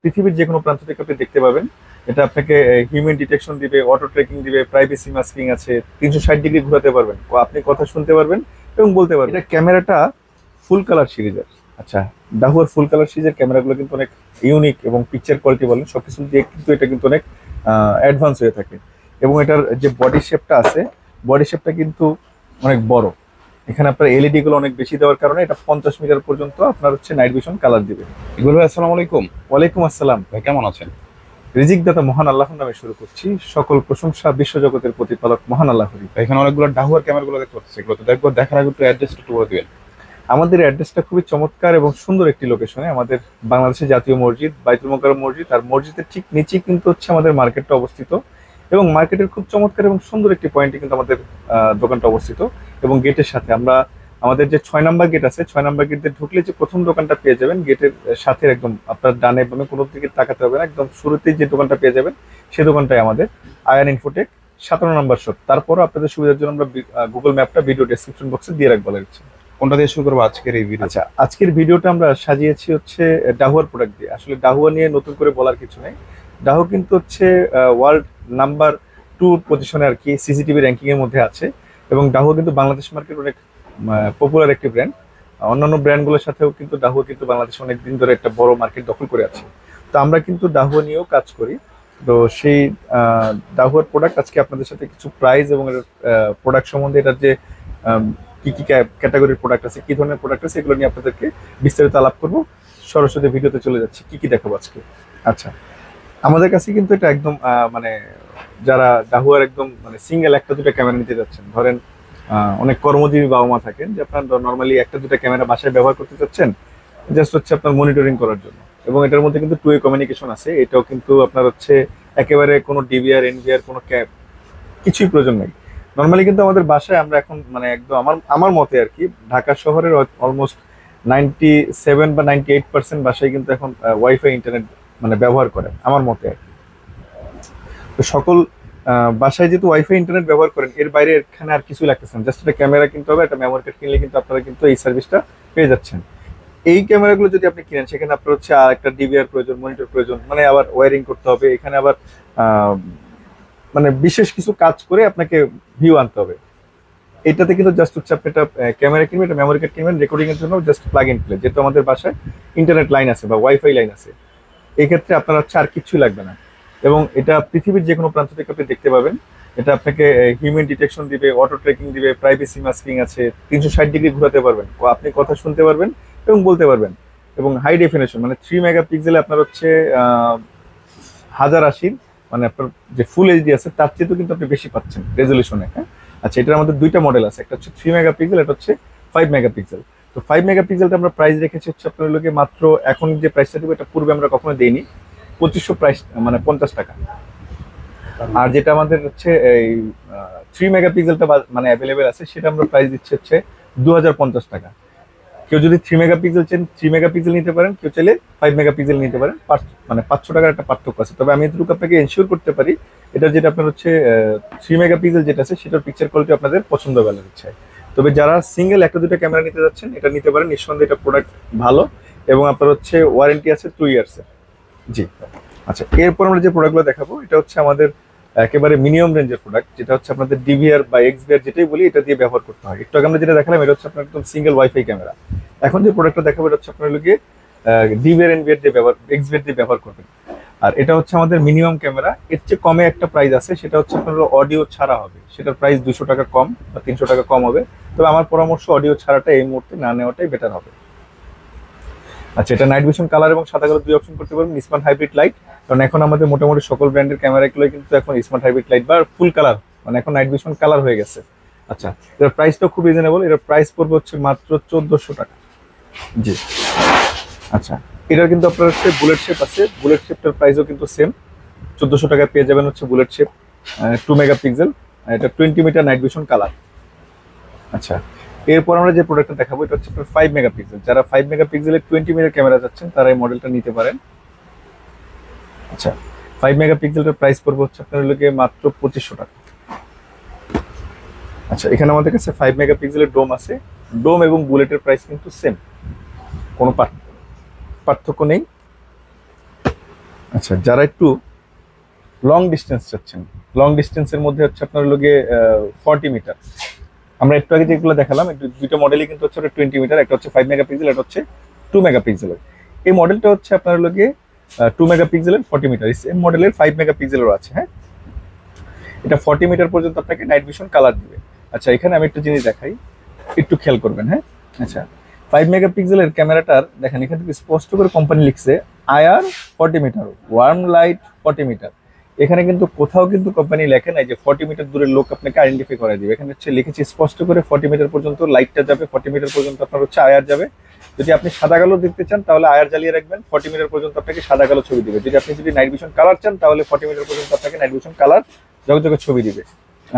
পৃথিবীর যে কোনো প্রান্ত থেকে আপনি দেখতে পাবেন। এটা আপনাকে হিউম্যান ডিটেকশন দিবে, অটো ট্র্যাকিং দিবে, প্রাইভেসি মাস্কিং আছে, 360 ডিগ্রি ঘোরাতে পারবেন, আপনি কথা শুনতে পারবেন এবং বলতে পারবেন। এটা ক্যামেরাটা ফুল কালার সিরিজের। আচ্ছা, ডাহুয়ার ফুল কালার সিরিজের ক্যামেরাগুলো কিন্তু অনেক ইউনিক এবং পিকচার কোয়ালিটি বলেন সবকিছু দিয়ে কিন্তু এটা কিন্তু অনেক অ্যাডভান্স হয়ে থাকে। এবং এটার যে বডি শেপটা আছে, বডি শেপটা কিন্তু অনেক বড়। এখানে আপনার এলইডি গুলো অনেক বেশি দেওয়ার কারণে এটা 50 মিটার পর্যন্ত আপনার হচ্ছে নাইট ভিশন কালার দিবে। ইকবাল ভাই, আসসালামু আলাইকুম। ওয়ালাইকুম আসসালাম। ভাই কেমন আছেন? রিজিক দাতা মহান আল্লাহর নামে শুরু করছি। সকল প্রশংসা বিশ্বজগতের প্রতিপালক মহান আল্লাহরই। ভাই, এখানে অনেকগুলো ডাহুয়ার ক্যামেরাগুলো দেখতে পাচ্ছি, এগুলো তো দেখবো, দেখার আগে একটু অ্যাড্রেসটা একটু বলে দিবেন। আমাদের অ্যাড্রেসটা খুবই চমৎকার এবং সুন্দর একটি লোকেশনে। আমাদের বাংলাদেশের জাতীয় মসজিদ বাইতুল মোকাররম মসজিদ, আর মসজিদের ঠিক নিচেই কিন্তু হচ্ছে আমাদের মার্কেটটা অবস্থিত। এবং মার্কেটের খুব চমৎকার এবং সুন্দর একটি পয়েন্টে কিন্তু আমাদের দোকানটা অবস্থিত। এবং গেটের সাথে আমরা আমাদের যে 6 নম্বর গেট আছে, 6 নম্বর গেট দিয়ে ঢুকলে যে প্রথম দোকানটা পেয়ে যাবেন, গেটের সাথে একদম আপনার ডানে বামে কোনো দিকে তাকাতে হবে না, একদম শুরুতেই যে দোকানটা পেয়ে যাবেন সেই দোকানটাই আমাদের আয়ান ইনফোটেক 17 নম্বর শপ। তারপরও আপনাদের সুবিধার জন্য আমরা গুগল ম্যাপটা ভিডিও ডেসক্রিপশন বক্সে দিয়ে রাখবো লাগছে। কোনটা দিয়ে শুরু করবো আজকের এই ভিডিও? আচ্ছা, আজকের ভিডিওটা আমরা সাজিয়েছি হচ্ছে ডাহুয়ার প্রোডাক্ট দিয়ে। আসলে ডাহুয়া নিয়ে নতুন করে বলার কিছু নেই। ডাহু কিন্তু হচ্ছে ওয়ার্ল্ড নাম্বার 2 পজিশনে আর কি সিসিটিভি র্যাঙ্কিং এর মধ্যে আছে। এবং ডাহু কিন্তু বাংলাদেশ মার্কেট অনেক পপুলার একটি ব্র্যান্ড। অন্যান্য ব্র্যান্ডগুলোর সাথেও কিন্তু ডাহু কিন্তু বাংলাদেশে অনেক দিন ধরে একটা বড় মার্কেট দখল করে আছে। তো আমরা কিন্তু ডাহুয়া নিয়েও কাজ করি। তো সেই ডাহুয়ার প্রোডাক্ট আজকে আপনাদের সাথে কিছু প্রাইস এবং এর প্রোডাক্ট সম্বন্ধে, এটার যে কি কি ক্যাটাগরির প্রোডাক্ট আছে, কি ধরনের প্রোডাক্ট আছে, এগুলো নিয়ে আপনাদেরকে বিস্তারিত আলাপ করবো। সরাসরি ভিডিওতে চলে যাচ্ছি কি কি দেখাবো আজকে। আচ্ছা, আমাদের কাছে কিন্তু এটা একদম মানে যারা ডাহুয়ার একদম মানে সিঙ্গেল একটা দুটা ক্যামেরা নিতে যাচ্ছেন, ধরেন অনেক কর্মজীবী বাবা মা থাকেন যে আপনার নর্মালি একটা দুটা ক্যামেরা বাসায় ব্যবহার করতে চাচ্ছেন, জাস্ট হচ্ছে আপনার মনিটরিং করার জন্য। এবং এটার মধ্যে কিন্তু 2 ওয়ে কমিউনিকেশন আছে। এটাও কিন্তু আপনার হচ্ছে একেবারে কোনো ডিভিআর এনভিআর কোনো কিছুই প্রয়োজন নেই। নর্মালি কিন্তু আমাদের বাসায় আমরা এখন মানে একদম আমার আমার মতে আর কি, ঢাকা শহরের অলমোস্ট 97 বা 98% বাসায় কিন্তু এখন ওয়াইফাই ইন্টারনেট মানে ব্যবহার করে আমার মতে আর কি। তো সকল বাসায় যেহেতু ওয়াইফাই ইন্টারনেট ব্যবহার করেন, এর বাইরে এখানে আর কিছু লাগতেছে না, জাস্ট একটা ক্যামেরা কিনতে হবে, একটা মেমোরি কার্ড কিনলে কিন্তু আপনারা কিন্তু এই সার্ভিসটা পেয়ে যাচ্ছেন। এই ক্যামেরাগুলো যদি আপনি কিনেন, সেখানে আপনার হচ্ছে আর একটা ডিভিআর প্রয়োজন, মনিটর প্রয়োজন, মানে আবার ওয়ারিং করতে হবে, এখানে আবার আহ, মানে বিশেষ কিছু কাজ করে আপনাকে ভিউ আনতে হবে। এটাতে কিন্তু জাস্ট হচ্ছে আপনি একটা ক্যামেরা কিনবেন, একটা মেমোরি কার্ড কিনবেন, রেকর্ডিং এর জন্য জাস্ট প্লাগ ইন প্লে। যেহেতু আমাদের বাসায় ইন্টারনেট লাইন আছে বা ওয়াইফাই লাইন আছে, এই ক্ষেত্রে আপনার হচ্ছে আর কিছুই লাগবে না। এবং এটা পৃথিবীর যে কোনো প্রান্ত থেকে আপনি দেখতে পাবেন। এটা আপনাকে হিউম্যান ডিটেকশন দিবে, অটো ট্র্যাকিং দিবে, প্রাইভেসি মাস্কিং আছে, 360 ডিগ্রি ঘোরাতে পারবেন, আপনি কথা শুনতে পারবেন এবং বলতে পারবেন। এবং হাই ডেফিনেশন মানে 3 মেগাপিক্সেলে আপনার হচ্ছে 1080 মানে আপনার যে ফুল এইচডি আছে তার চেয়েও কিন্তু আপনি বেশি পাচ্ছেন রেজলিউশনে। হ্যাঁ, আচ্ছা, এটার আমাদের দুইটা মডেল আছে, একটা হচ্ছে 3 মেগাপিক্সেল, এটা হচ্ছে 5 মেগাপিক্সেল। তো 5 মেগাপিক্সেলটা আমরা প্রাইস রেখেছি হচ্ছে আপনার লোকে মাত্র, এখন যে প্রাইসটা দিব এটা পূর্বে আমরা কখনো দেইনি, 2500 প্রাইস মানে 50 টাকা। আর যেটা আমাদের হচ্ছে এই 3 মেগাপিক্সেলটা মানে অ্যাভেলেবেল আছে, সেটা আমরা প্রাইস দিচ্ছি হচ্ছে 2050 টাকা। কেউ যদি 3 মেগাপিক্সেল চান 3 মেগাপিক্সেল নিতে পারেন, কেউ চাইলে 5 মেগাপিক্সেল নিতে পারেন। মানে 500 টাকার একটা পার্থক্য আছে। তবে আমি এতটুকু আপনাকে এনশিওর করতে পারি, এটা যেটা আপনার হচ্ছে 3 মেগাপিক্সেল যেটা আছে সেটার পিকচার কোয়ালিটি আপনাদের পছন্দ হবে হচ্ছে। তবে যারা সিঙ্গেল একটা দুটো ক্যামেরা নিতে যাচ্ছেন, এটা নিতে পারেন, নিঃসন্দেহে এটা প্রোডাক্ট ভালো। এবং আপনার হচ্ছে ওয়ারেন্টি আছে 2 ইয়ার্সের। জি। আচ্ছা, এরপর আমরা যে প্রোডাক্টগুলো দেখাবো এটা হচ্ছে আমাদের একেবারে মিনিমাম রেঞ্জের প্রোডাক্ট, যেটা হচ্ছে আপনাদের ডিভিআর বা এক্সভিআর যেটাই বলি, এটা দিয়ে ব্যবহার করতে হয়। একটু আগে আমরা যেটা দেখালাম এটা হচ্ছে আপনার একদম সিঙ্গেল ওয়াইফাই ক্যামেরা। এখন যে প্রোডাক্টটা দেখাবো এটা হচ্ছে আপনার লোকে ডিভিআর এনভিআর দিয়ে ব্যবহার, এক্সভিআর দিয়ে ব্যবহার করবেন। আর এটা হচ্ছে আমাদের মিনিমাম ক্যামেরা। এর চেয়ে কমে একটা প্রাইস আছে, সেটা হচ্ছে আপনার অডিও ছাড়া হবে, সেটার প্রাইস 200 টাকা কম বা 300 টাকা কম হবে। তবে আমার পরামর্শ অডিও ছাড়াটা এই মুহূর্তে না নেওয়াটাই বেটার হবে। আচ্ছা, এটা নাইট ভিশন কালার এবং সাদা কালার দুই অপশন করতে পারবেন, স্মার্ট হাইব্রিড লাইট। কারণ এখন আমাদের মোটামুটি সকল ব্র্যান্ডের ক্যামেরাগুলো কিন্তু এখন স্মার্ট হাইব্রিড লাইট বা ফুল কালার, মানে এখন নাইট ভিশন কালার হয়ে গেছে। আচ্ছা, এটার প্রাইসটাও খুব রিজনেবল, এটার প্রাইস পড়বে হচ্ছে মাত্র 1400 টাকা। জি। আচ্ছা, এটার কিন্তু আপনার হচ্ছে বুলেট শেপ আছে, বুলেট শেপটার প্রাইসও কিন্তু সেম, 1400 টাকায় পেয়ে যাবেন হচ্ছে বুলেট শেপ 2 মেগাপিক্সেল। এটা 20 মিটার নাইট ভিশন কালার। আচ্ছা, এরপর আমরা যে প্রোডাক্টটা দেখাবো এটা হচ্ছে 5 মেগাপিক্সেল। যারা 5 মেগাপিক্সেলের 20 মিটার ক্যামেরা যাচ্ছেন তারা এই মডেলটা নিতে পারেন। আচ্ছা, 5 মেগাপিক্সেলের প্রাইস পড়বে হচ্ছে আপনার লোকে মাত্র 2500 টাকা। আচ্ছা, এখানে আমাদের কাছে 5 মেগাপিক্সেলের ডোম আছে। ডোম এবং বুলেটের প্রাইস কিন্তু সেম, কোনো পার্থক্য নেই। আচ্ছা, যারা একটু লং ডিস্টেন্স চাচ্ছেন, লং ডিস্টেন্সের মধ্যে হচ্ছে আপনার লোকে 40 মিটার, আমরা একটু আগে যেগুলো দেখালাম দুইটা মডেলই কিন্তু হচ্ছে 20 মিটার, একটা হচ্ছে 5 মেগাপিক্সেল, একটা হচ্ছে 2 মেগাপিক্সেলের। এই মডেলটা হচ্ছে আপনার লোকে 2 মেগাপিক্সেলের 40 মিটার, সেম মডেলের 5 মেগাপিক্সেলেরও আছে। হ্যাঁ, এটা 40 মিটার পর্যন্ত আপনাকে নাইট ভিশন কালার দিবে। আচ্ছা, এখানে আমি একটা জিনিস দেখাই, একটু খেয়াল করবেন। হ্যাঁ, আচ্ছা, 5 মেগাপিক্সেলের ক্যামেরাটার দেখেন এখান থেকে স্পষ্ট করে কোম্পানি লিখছে IR 40 metre, warm light 40 metre. এখানে কিন্তু কোথাও কিন্তু কোম্পানি লেখে নাই যে 40 মিটার দূরের লোক আপনাকে আইডেন্টিফাই করে দিবে। এখানে হচ্ছে লিখেছি স্পষ্ট করে 40 মিটার পর্যন্ত লাইটটা যাবে, 40 মিটার পর্যন্ত আপনার হচ্ছে আইআর যাবে। যদি আপনি সাদা কালো দেখতে চান তাহলে আইআর জ্বালিয়ে রাখবেন, 40 মিটার পর্যন্ত আপনাকে সাদা কালো ছবি দিবে। যদি নাইট ভিশন কালার চান তাহলে 40 মিটার পর্যন্ত আপনাকে নাইট ভিশন কালার জগজগে ছবি দিবে।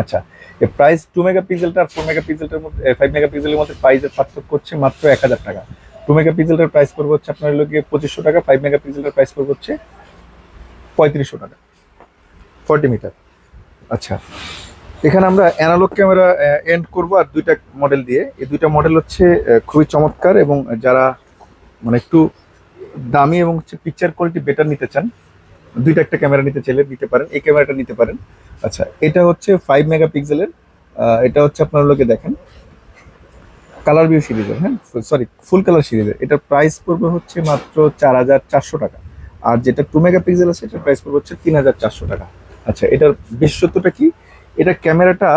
আচ্ছা, এই প্রাইস 2 মেগাপিক্সেলটা আর 4 মেগাপিক্সেলটার মধ্যে, 5 মেগাপিক্সেলের মধ্যে প্রাইসের পার্থক্য হচ্ছে মাত্র 1000 টাকা। 2 মেগাপিক্সেলটার প্রাইস পড়বে হচ্ছে আপনার লোকে 2500 টাকা, 5 মেগাপিক্সেলটার প্রাইস পড়বে হচ্ছে 3500 টাকা 40 মিটার। আচ্ছা, এখানে আমরা অ্যানালগ ক্যামেরা এন্ড করব আর দুইটা মডেল দিয়ে। এই দুইটা মডেল হচ্ছে খুবই চমৎকার, এবং যারা মানে একটু দামি এবং হচ্ছে পিকচার কোয়ালিটি বেটার নিতে চান, দুইটা একটা ক্যামেরা নিতে চাইলে নিতে পারেন, এই ক্যামেরাটা নিতে পারেন। আচ্ছা, এটা হচ্ছে 5 মেগাপিক্সেলের, এটা হচ্ছে আপনার লোকে দেখেন কালার ভিউ সিরিজের, হ্যাঁ সরি ফুল কালার সিরিজের। এটার প্রাইস পড়বে হচ্ছে মাত্র 4400 টাকা। আর যেটা 2 মেগাপিক্সেল আছে এটার প্রাইস পড়বে হচ্ছে 3400 টাকা। আচ্ছা, এটার বিশেষত্বটা কি? এটা ক্যামেরাটা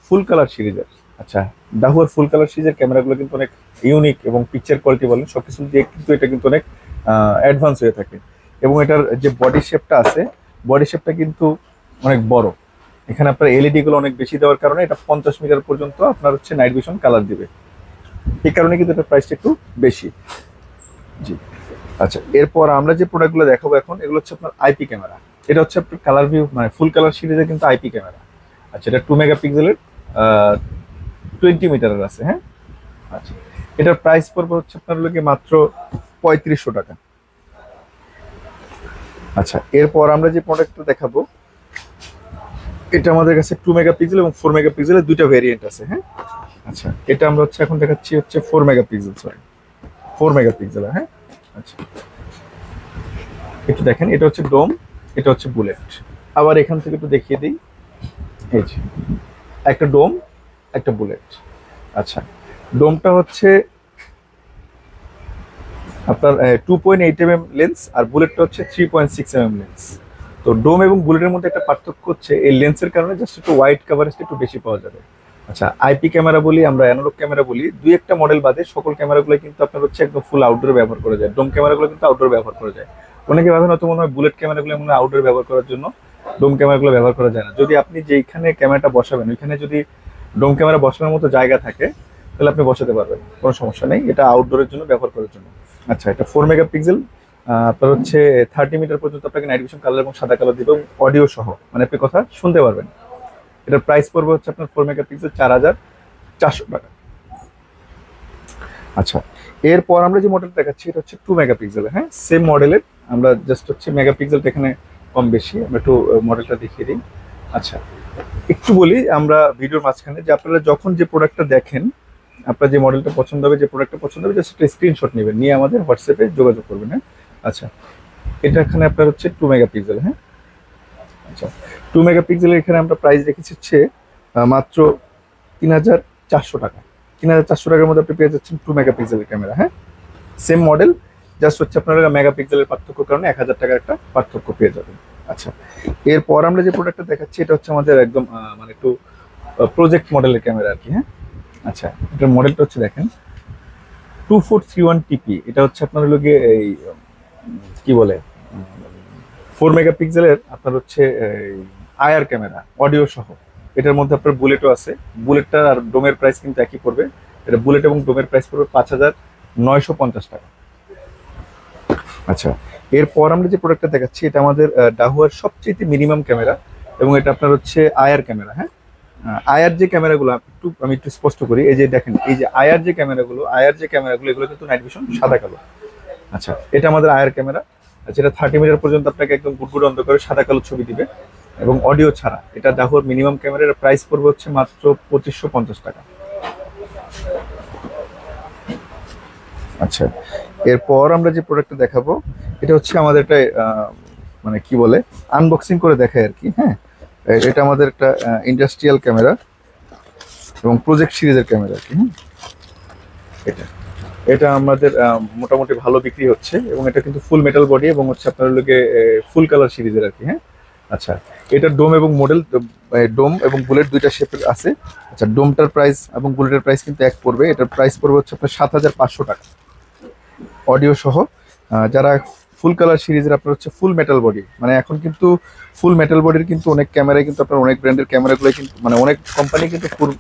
ফুল কালার সিরিজের। আচ্ছা, দাহুয়ার ফুল কালার সিরিজের ক্যামেরাগুলো কিন্তু অনেক ইউনিক, এবং পিকচার কোয়ালিটি বলেন সবকিছু দিয়ে কিন্তু এটা কিন্তু অনেক অ্যাডভান্স হয়ে থাকে। এবং এটার যে বডি শেপটা আছে, বডি শেপটা কিন্তু অনেক বড়। এখানে আপনার এলইডি গুলো অনেক বেশি দেওয়ার কারণে এটা 50 মিটার পর্যন্ত আপনার হচ্ছে নাইট ভিশন কালার দিবে। এই কারণে কিন্তু এটার প্রাইসটা একটু বেশি। জি। আচ্ছা, এরপর আমরা যে প্রোডাক্টগুলো দেখাবো এখন, এগুলো হচ্ছে আপনার আইপি ক্যামেরা। এটা হচ্ছে আপনার কালার ভিউ মানে ফুল কালার সিরিজে কিন্তু আইপি ক্যামেরা। আচ্ছা, এটা 2 মেগাপিক্সেলের 20 মিটারের আছে। হ্যাঁ, আচ্ছা, এটার প্রাইস পড়বে হচ্ছে আপনার লোকে মাত্র 3500 টাকা। আচ্ছা, এরপর আমরা যে প্রোডাক্টটা দেখাবো, এটা আমাদের কাছে 2 মেগাপিক্সেল এবং 4 মেগাপিক্সেলের দুইটা ভেরিয়েন্ট আছে। হ্যাঁ, আচ্ছা, এটা আমরা হচ্ছে এখন দেখাচ্ছি হচ্ছে 4 মেগাপিক্সেল, সরি 4 মেগাপিক্সেল। হ্যাঁ, আচ্ছা, একটু দেখেন, এটা হচ্ছে ডোম, এটা হচ্ছে বুলেট। আবার এখান থেকে একটু দেখিয়ে দিই, এই যে একটা ডোম, একটা বুলেট। আচ্ছা, ডোমটা হচ্ছে আপনার 2.8 mm লেন্স, আর বুলেটটা হচ্ছে 3.6 mm লেন্স। তো ডোম এবং বুলেটের মধ্যে একটা পার্থক্য হচ্ছে এই লেন্সের কারণে জাস্ট একটু ওয়াইড কাভারেজটা একটু বেশি পাওয়া যাবে। আচ্ছা, আইপি ক্যামেরা বলি আমরা, অ্যানালগ ক্যামেরা বলি, দুই একটা মডেল বাদে সকল ক্যামেরাগুলো কিন্তু আপনার হচ্ছে একদম ফুল আউটডোর ব্যবহার করা যায়। ডোম ক্যামেরাগুলো কিন্তু আউটডোর ব্যবহার করা যায়। অনেকে ভাবেন হয়তো মনে হয় বুলেট ক্যামেরাগুলো মনে হয় আউটডোর ব্যবহার করার জন্য, ডোম ক্যামেরাগুলো ব্যবহার করা যায় না। যদি আপনি যেখানে ক্যামেরাটা বসাবেন ওইখানে যদি ডোম ক্যামেরা বসানোর মতো জায়গা থাকে তাহলে আপনি বসাতে পারবেন, কোনো সমস্যা নেই। এটা আউটডোরের জন্য ব্যবহার করার জন্য। আচ্ছা, এটা 4 মেগাপিক্সেল, আপনার হচ্ছে 30 মিটার পর্যন্ত আপনাকে নাইট ভিশন কালার এবং সাদা কালো দিবে, এবং অডিও সহ, মানে আপনি কথা শুনতে পারবেন। এটার প্রাইস পড়বে হচ্ছে আপনার 4 মেগাপিক্সেল 4400 টাকা। আচ্ছা, এরপর আমরা যে মডেল দেখাচ্ছি এটা হচ্ছে 2 মেগাপিক্সেল। হ্যাঁ, সেম মডেলের, আমরা জাস্ট হচ্ছে মেগাপিক্সেলটা এখানে কম বেশি, আমরা একটু মডেলটা দেখিয়ে দিই। আচ্ছা, একটু বলি আমরা ভিডিওর মাঝখানে যে আপনারা যখন যে প্রোডাক্টটা দেখেন, আপনার যে মডেলটা পছন্দ হবে, যে প্রোডাক্টটা পছন্দ হবে, জাস্ট একটা স্ক্রিনশট নেবেন, নিয়ে আমাদের হোয়াটসঅ্যাপে যোগাযোগ করবেন। হ্যাঁ, আচ্ছা, এটা এখানে আপনার হচ্ছে 2 মেগাপিক্সেল। হ্যাঁ, আচ্ছা, 2 মেগাপিক্সেলের এখানে আমরা প্রাইস রেখেছি হচ্ছে মাত্র 3400 টাকা। 3400 টাকার মধ্যে আপনি পেয়ে যাচ্ছেন 2 মেগাপিক্সেলের ক্যামেরা। হ্যাঁ, সেম মডেল, জাস্ট হচ্ছে আপনারা মেগাপিক্সেলের পার্থক্যের কারণে 1000 টাকার একটা পার্থক্য পেয়ে যাবেন। আচ্ছা, এরপর আমরা যে প্রোডাক্টটা দেখাচ্ছি এটা হচ্ছে আমাদের একদম মানে একটু প্রজেক্ট মডেলের ক্যামেরা আর কি। হ্যাঁ, আচ্ছা, এটার মডেলটা হচ্ছে দেখেন 2431 TP। এটা হচ্ছে আপনার লোকে এই কি বলে 4 মেগাপিক্সেলের আপনার হচ্ছে আইআর ক্যামেরা অডিও সহ। এটার মধ্যে আপনার বুলেটও আছে। বুলেটটা আর ডোমের প্রাইস কিন্তু একই পড়বে। এটা বুলেট এবং ডোমের প্রাইস পড়বে 5950 টাকা। আচ্ছা, এরপর আমরা যে প্রোডাক্টটা দেখাচ্ছি এটা আমাদের ডাহুয়ার সবচেয়ে মিনিমাম ক্যামেরা, এবং এটা আপনার হচ্ছে আইআর ক্যামেরা। হ্যাঁ, আইআর যে ক্যামেরাগুলো আমি একটু স্পষ্ট করি, এই যে দেখেন, এই যে আইআর যে ক্যামেরাগুলো এগুলো কিন্তু নাইট ভিশন সাদা কালো। আচ্ছা, এটা আমাদের আইআর ক্যামেরা, যেটা 30 মিটার পর্যন্ত আপনাকে একদম গুড়গুড় অন্ধকারে সাদা কালো ছবি দিবে, এবং অডিও ছাড়া। এটা ডাহুয়ার মিনিমাম ক্যামেরার প্রাইস পড়বে হচ্ছে মাত্র 2550 টাকা। আচ্ছা, এরপর আমরা যে প্রোডাক্টটা দেখাবো এটা হচ্ছে আমাদের একটা মানে কি বলে আনবক্সিং করে দেখাই আর কি। হ্যাঁ, এটা আমাদের একটা ইন্ডাস্ট্রিয়াল ক্যামেরা এবং প্রজেক্ট সিরিজের ক্যামেরা আর কি। হ্যাঁ, এটা এটা আমাদের মোটামুটি ভালো বিক্রি হচ্ছে এবং এটা কিন্তু ফুল মেটাল বডি এবং হচ্ছে আপনার লোকে ফুল কালার সিরিজের আর কি। হ্যাঁ, আচ্ছা, এটার ডোম এবং মডেল, ডোম এবং বুলেট দুইটা শেপের আছে। আচ্ছা, ডোমটার প্রাইস এবং বুলেটের প্রাইস কিন্তু এক পড়বে। এটার প্রাইস পড়বে হচ্ছে আপনার 7,500 টাকা অডিও সহ। যারা ফুল কালার সিরিজের আপনার হচ্ছে ফুল মেটাল বডি, মানে এখন কিন্তু ফুল মেটাল বডির কিন্তু অনেক ক্যামেরায় কিন্তু আপনার অনেক ব্র্যান্ডের ক্যামেরাগুলো কিন্তু মানে অনেক কোম্পানি কিন্তু ফুল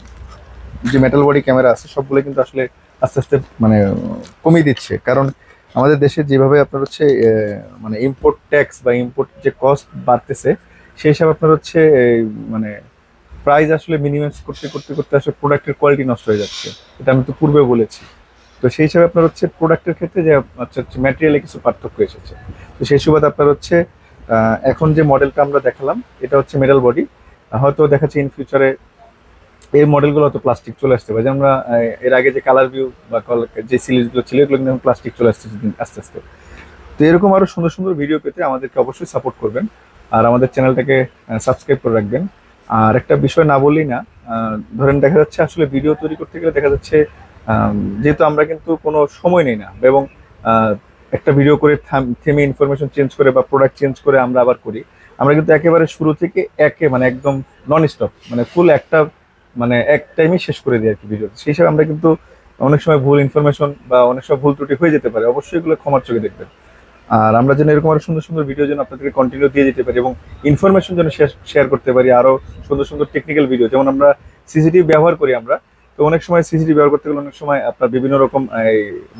যে মেটাল বডি ক্যামেরা আছে সবগুলো কিন্তু আসলে আস্তে আস্তে মানে কমিয়ে দিচ্ছে। কারণ আমাদের দেশে যেভাবে আপনার হচ্ছে মানে ইম্পোর্ট ট্যাক্স বা ইম্পোর্ট যে কস্ট বাড়তেছে, সেই হিসাবে আপনার হচ্ছে মানে প্রাইস আসলে মিনিমাইজ করতে করতে করতে আসলে প্রোডাক্টের কোয়ালিটি নষ্ট হয়ে যাচ্ছে। এটা আমি তো পূর্বে বলেছি। তো সেই হিসাবে আপনার হচ্ছে প্রোডাক্টের ক্ষেত্রে যে আচ্ছা হচ্ছে ম্যাটেরিয়ালে কিছু পার্থক্য এসেছে। তো সেই সুবাদে আপনার হচ্ছে এখন যে মডেলটা আমরা দেখালাম এটা হচ্ছে মেটাল বডি। হয়তো দেখাচ্ছে ইন ফিউচারে এই মডেলগুলো হয়তো প্লাস্টিক চলে আসতে পারে। যে আমরা এর আগে যে কালার ভিউ বা যে সিরিজগুলো ছিল এগুলো কিন্তু প্লাস্টিক চলে আসতেছে আস্তে আস্তে। তো এরকম আরো সুন্দর সুন্দর ভিডিও পেতে আমাদেরকে অবশ্যই সাপোর্ট করবেন আর আমাদের চ্যানেলটাকে সাবস্ক্রাইব করে রাখবেন। আর একটা বিষয় না বললেই না, ধরেন দেখা যাচ্ছে আসলে ভিডিও তৈরি করতে গেলে দেখা যাচ্ছে যেহেতু আমরা কিন্তু কোনো সময় নেই না এবং একটা ভিডিও করে থেমে ইনফরমেশন চেঞ্জ করে বা প্রোডাক্ট চেঞ্জ করে আমরা আবার করি। আমরা কিন্তু একেবারে শুরু থেকে মানে একদম নন স্টপ মানে ফুল একটা মানে এক টাইমে শেষ করে দিই আর কি ভিডিও। সেই হিসাবে আমরা কিন্তু অনেক সময় ভুল ইনফরমেশন বা অনেক সময় ভুল ত্রুটি হয়ে যেতে পারে, অবশ্যই এগুলো ক্ষমার চোখে দেখবেন। আর আমরা যেন এরকম আরো সুন্দর সুন্দর ভিডিও যেন আপনাদেরকে কন্টিনিউ দিয়ে যেতে পারি এবং ইনফরমেশন যেন শেয়ার করতে পারি, আরো সুন্দর সুন্দর টেকনিক্যাল ভিডিও। যেমন আমরা সিসিটিভি ব্যবহার করি আমরা, তো অনেক সময় সিসিটিভি ব্যবহার করতে গেলে অনেক সময় আপনার বিভিন্ন রকম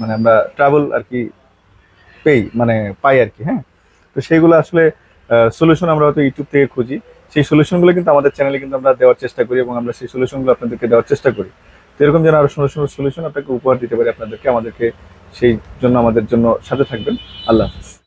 মানে আমরা ট্রাভেল আর কি পাই আর কি। হ্যাঁ, তো সেইগুলো আসলে সলিউশন আমরা হয়তো ইউটিউব থেকে খুঁজি, সেই সলিউশনগুলো কিন্তু আমাদের চ্যানেলে কিন্তু আমরা দেওয়ার চেষ্টা করি এবং আমরা সেই সলিউশনগুলো আপনাদেরকে দেওয়ার চেষ্টা করি। তো এরকম যেন আরো সুন্দর সুন্দর সলিউশন আপনাকে উপহার দিতে পারি আপনাদেরকে, আমাদেরকে সেই জন্য আমাদের জন্য সাথে থাকবেন। আল্লাহ হাফিজ।